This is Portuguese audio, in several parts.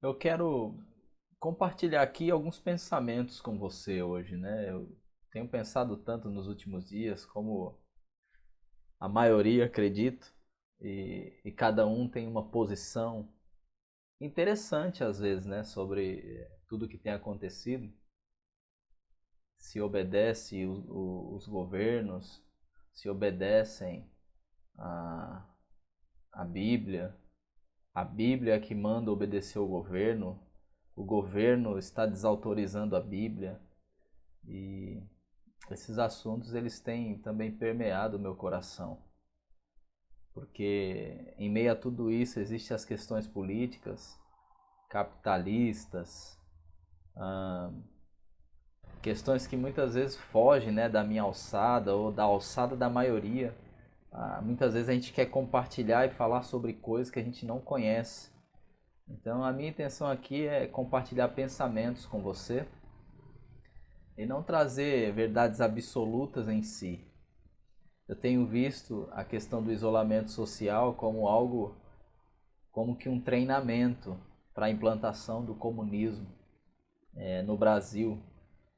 Eu quero compartilhar aqui alguns pensamentos com você hoje, né? Eu tenho pensado tanto nos últimos dias, como a maioria acredito, e cada um tem uma posição interessante às vezes, né? Sobre tudo que tem acontecido. Se obedece os governos, se obedecem a, a Bíblia, a Bíblia é que manda obedecer o governo está desautorizando a Bíblia. E esses assuntos eles têm também permeado o meu coração, porque em meio a tudo isso existem as questões políticas, capitalistas, questões que muitas vezes fogem, né, da minha alçada ou da alçada da maioria. Muitas vezes a gente quer compartilhar e falar sobre coisas que a gente não conhece. Então a minha intenção aqui é compartilhar pensamentos com você e não trazer verdades absolutas em si. Eu tenho visto a questão do isolamento social como algo, como que um treinamento para a implantação do comunismo no Brasil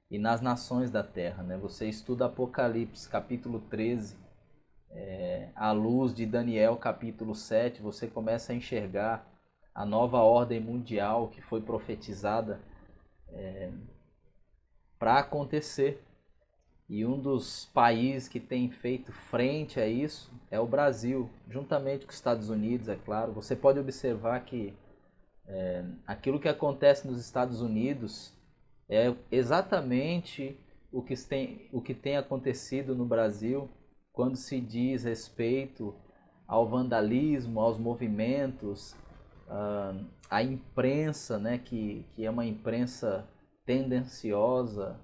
e nas nações da Terra. Né? Você estuda Apocalipse, capítulo 13, à luz de Daniel, capítulo 7, você começa a enxergar a nova ordem mundial que foi profetizada para acontecer. E um dos países que tem feito frente a isso é o Brasil, juntamente com os Estados Unidos, é claro. Você pode observar que aquilo que acontece nos Estados Unidos é exatamente o que tem acontecido no Brasil quando se diz respeito ao vandalismo, aos movimentos, à imprensa, né, que é uma imprensa tendenciosa.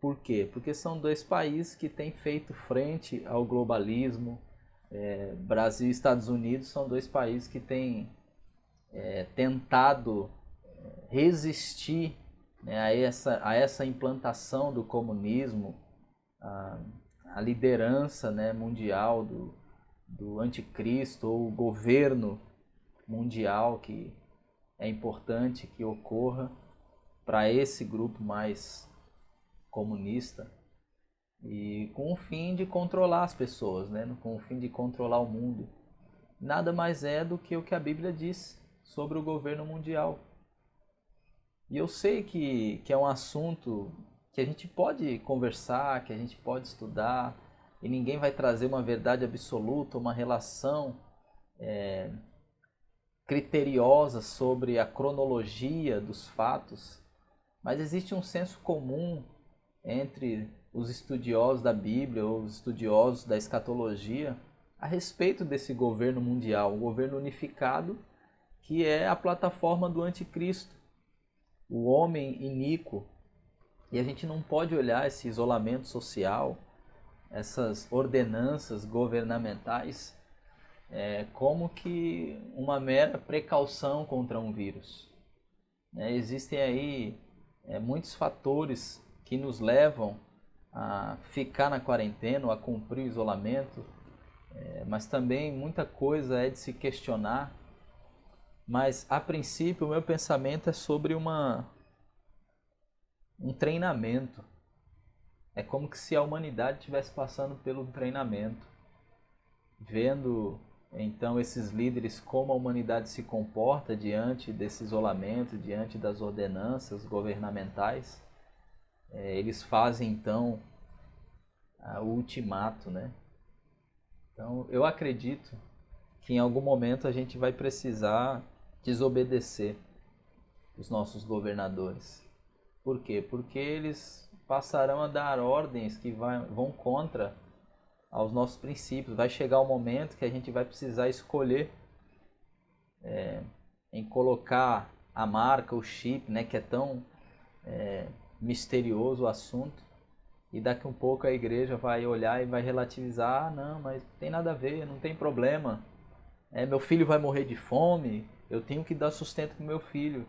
Por quê? Porque são dois países que têm feito frente ao globalismo. Brasil e Estados Unidos são dois países que têm tentado resistir, né, a essa implantação do comunismo, a, a liderança, né, mundial do anticristo ou o governo mundial que é importante que ocorra para esse grupo mais comunista e com o fim de controlar as pessoas, né? Com o fim de controlar o mundo. Nada mais é do que o que a Bíblia diz sobre o governo mundial. E eu sei que é um assunto que a gente pode conversar, que a gente pode estudar, e ninguém vai trazer uma verdade absoluta, uma relação criteriosa sobre a cronologia dos fatos, mas existe um senso comum entre os estudiosos da Bíblia ou os estudiosos da escatologia a respeito desse governo mundial, um governo unificado que é a plataforma do anticristo, o homem iníquo. E a gente não pode olhar esse isolamento social, essas ordenanças governamentais, como que uma mera precaução contra um vírus. Existem aí muitos fatores que nos levam a ficar na quarentena, ou a cumprir o isolamento, mas também muita coisa é de se questionar. Mas a princípio o meu pensamento é sobre um treinamento. É como que se a humanidade estivesse passando pelo treinamento, vendo então esses líderes como a humanidade se comporta diante desse isolamento, diante das ordenanças governamentais. Eles fazem então o ultimato, né? Então eu acredito que em algum momento a gente vai precisar desobedecer os nossos governadores. Por quê? Porque eles passarão a dar ordens que vão contra aos nossos princípios. Vai chegar o momento que a gente vai precisar escolher em colocar a marca, o chip, né, que é tão misterioso o assunto. E daqui um pouco a igreja vai olhar e vai relativizar, não, mas não tem nada a ver, não tem problema. Meu filho vai morrer de fome, eu tenho que dar sustento para o meu filho.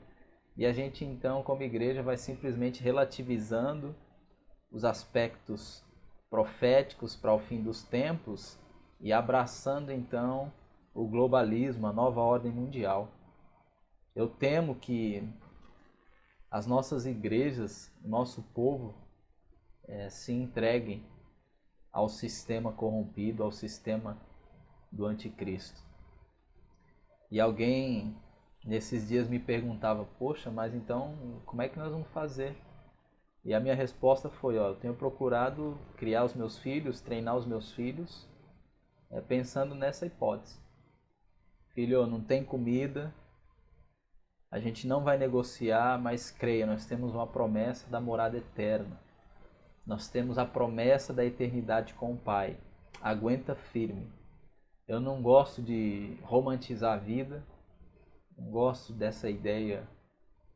E a gente então, como igreja, vai simplesmente relativizando os aspectos proféticos para o fim dos tempos e abraçando então o globalismo, a nova ordem mundial. Eu temo que as nossas igrejas, o nosso povo, se entreguem ao sistema corrompido, ao sistema do anticristo. E alguém nesses dias me perguntava, poxa, mas então como é que nós vamos fazer? E a minha resposta foi, eu tenho procurado criar os meus filhos, treinar os meus filhos, pensando nessa hipótese. Filho, não tem comida, a gente não vai negociar, mas creia, nós temos uma promessa da morada eterna. Nós temos a promessa da eternidade com o Pai. Aguenta firme. Eu não gosto de romantizar a vida, não gosto dessa ideia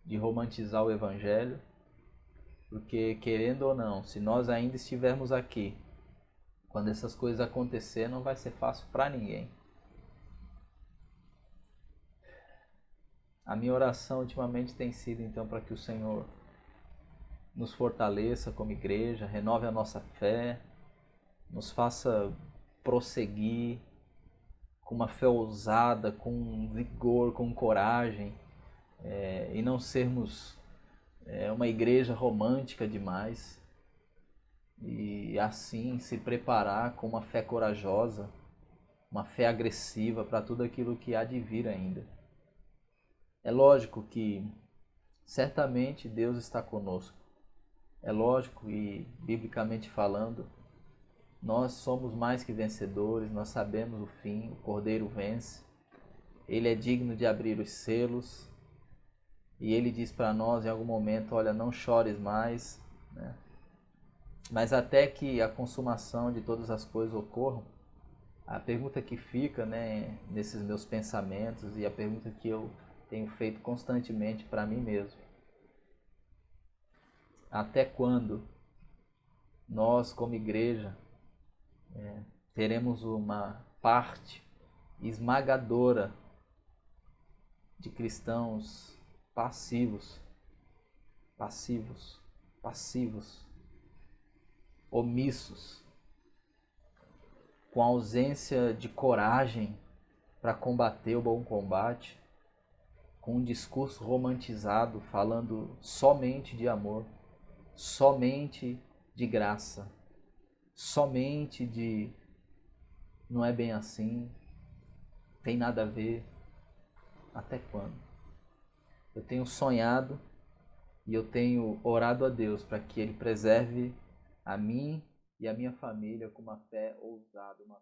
de romantizar o Evangelho, porque querendo ou não, se nós ainda estivermos aqui, quando essas coisas acontecerem, não vai ser fácil para ninguém. A minha oração ultimamente tem sido então para que o Senhor nos fortaleça como igreja, renove a nossa fé, nos faça prosseguir com uma fé ousada, com vigor, com coragem, e não sermos uma igreja romântica demais, e assim se preparar com uma fé corajosa, uma fé agressiva para tudo aquilo que há de vir ainda. É lógico que certamente Deus está conosco. É lógico e, biblicamente falando, nós somos mais que vencedores, nós sabemos o fim, o Cordeiro vence. Ele é digno de abrir os selos e ele diz para nós em algum momento, olha, não chores mais, né? Mas até que a consumação de todas as coisas ocorram, a pergunta que fica, né, nesses meus pensamentos e a pergunta que eu tenho feito constantemente para mim mesmo: até quando nós, como igreja, teremos uma parte esmagadora de cristãos passivos, omissos, com ausência de coragem para combater o bom combate, com um discurso romantizado, falando somente de amor, somente de graça, somente de não é bem assim, tem nada a ver. Até quando? Eu tenho sonhado e eu tenho orado a Deus para que Ele preserve a mim e a minha família com uma fé ousada, uma